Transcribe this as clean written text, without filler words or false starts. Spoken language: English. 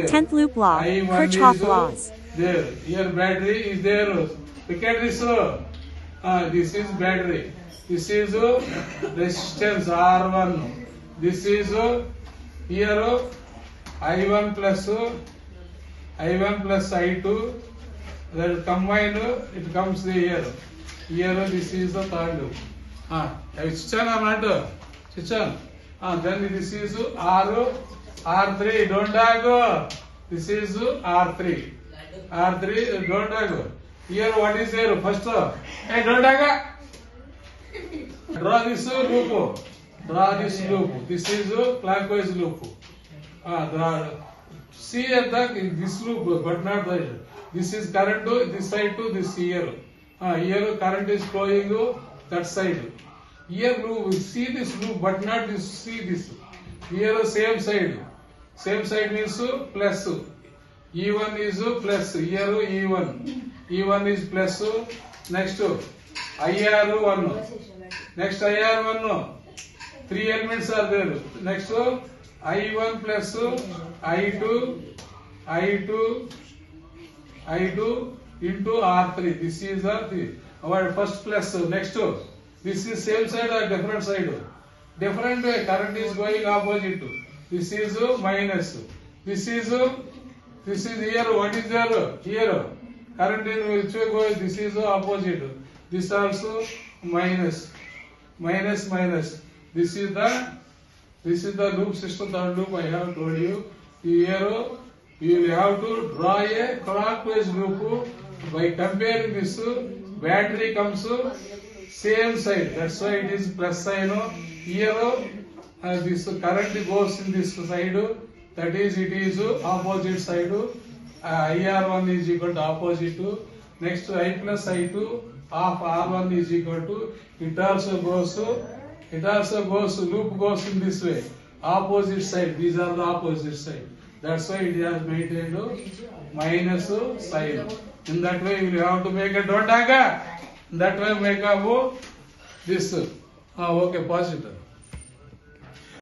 10th loop law, I1 Kirchhoff is laws. there. Here battery is there. Look at this. This is battery. This is resistance R1. This is here I1 plus I2. That combined it comes here. Here this is the third loop. Switch on or not? Switch on. Then this is R3. Don't go. This is R3. R3. Don't go. Here what is there? First, hey, don't go. Draw this loop. Draw this loop. This is clockwise loop. See at this loop, but not that. This is current to this side to this here. Here current is flowing that side. Here loop, see this loop, but not this. See this. Here same side. Same side means plus. E1 is plus. Here E1. E1 is plus. Next IR1. Next IR1. 3 elements are there. Next I1 plus I2 into R3. This is our first plus. Next, this is same side or different side? Different way. Current is going opposite. This is minus. This is here. What is there? Here. Current in which way goes? This is opposite. This also minus. Minus. This is the loop system. Third loop I have told you. Here you will have to draw a clockwise loop. By comparing this, battery comes same side. That's why it is plus sign. Here this current goes in this side. That is, it is opposite side. IR1 is equal to opposite. Next, I plus I2 of R1 is equal to. It also goes. Loop goes in this way. Opposite side. These are the opposite side. That's why it has maintained minus sign. In that way, you have to make a dot. That way, make up this. Okay, positive.